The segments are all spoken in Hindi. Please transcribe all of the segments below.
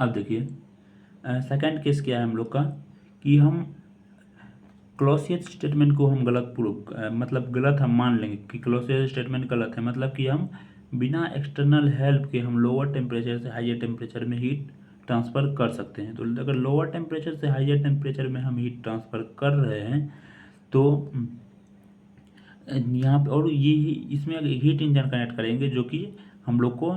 अब देखिए सेकंड केस क्या है हम लोग का कि हम क्लॉसियस स्टेटमेंट को हम गलत मतलब गलत हम मान लेंगे कि क्लॉसियस स्टेटमेंट गलत है, मतलब कि हम बिना एक्सटर्नल हेल्प के हम लोअर टेम्परेचर से हाइयर टेम्परेचर में हीट ट्रांसफ़र कर सकते हैं। तो अगर लोअर टेम्परेचर से हाइयर टेम्परेचर में हम हीट ट्रांसफ़र कर रहे हैं तो यहाँ पे और ये इसमें हीट इंजन कनेक्ट करेंगे जो कि हम लोग को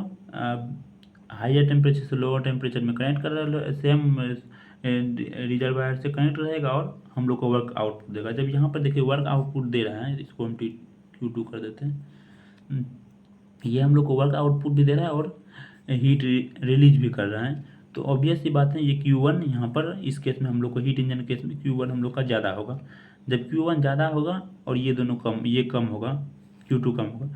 हाइयर टेम्परेचर से लोअर टेम्परेचर में कनेक्ट कर रहा है, सेम रिजर्वायर से कनेक्ट रहेगा और हम लोग को वर्क आउटपुट देगा। जब यहाँ पर देखिए वर्क आउटपुट दे रहा है, इसको हम Q2 कर देते हैं, ये हम लोग को वर्क आउटपुट भी दे रहा है और हीट रिलीज भी कर रहा है। तो ऑब्वियस सी बात है ये Q1 यहाँ पर इस केस में हम लोग को हीट इंजन केस में Q1 हम लोग का ज़्यादा होगा। जब Q1 ज़्यादा होगा और ये दोनों कम, ये कम होगा, Q2 कम होगा,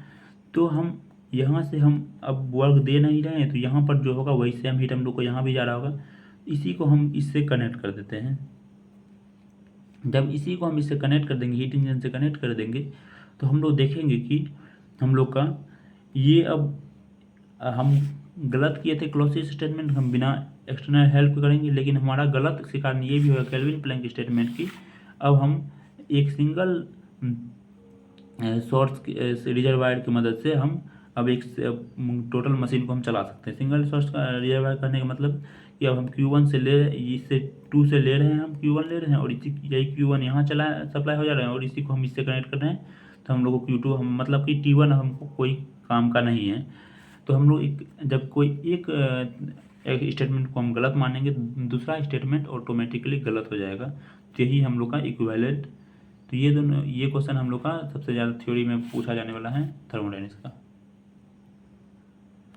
तो हम यहाँ से हम अब वर्क दे नहीं रहे हैं, तो यहाँ पर जो होगा वही सेम हीट हम लोग को यहाँ भी जा रहा होगा। इसी को हम इससे कनेक्ट कर देते हैं। जब इसी को हम इससे कनेक्ट कर देंगे, हीट इंजन से कनेक्ट कर देंगे, तो हम लोग देखेंगे कि हम लोग का ये अब हम गलत किए थे क्लॉसियस स्टेटमेंट, हम बिना एक्सटर्नल हेल्प करेंगे, लेकिन हमारा गलत के कारण ये भी होगा केल्विन प्लैंक स्टेटमेंट की। अब हम एक सिंगल सोर्स रिजर्वायर की मदद से हम अब एक टोटल मशीन को हम चला सकते हैं। सिंगल सोर्स का रिजर्वायर करने का मतलब कि अब हम Q1 से ले इससे 2 से ले रहे हैं, हम Q1 ले रहे हैं और इसी यही Q1 यहाँ चला सप्लाई हो जा रहा है और इसी को हम इससे कनेक्ट कर रहे हैं। तो हम लोग को Q2 हम मतलब कि T1 हमको कोई काम का नहीं है। तो हम लोग जब कोई एक स्टेटमेंट को हम गलत मानेंगे, दूसरा स्टेटमेंट ऑटोमेटिकली गलत हो जाएगा। तो यही हम लोग का इक्विवेलेंट। तो ये क्वेश्चन हम लोग का सबसे ज़्यादा थ्योरी में पूछा जाने वाला है थर्मोडायनेमिक्स का।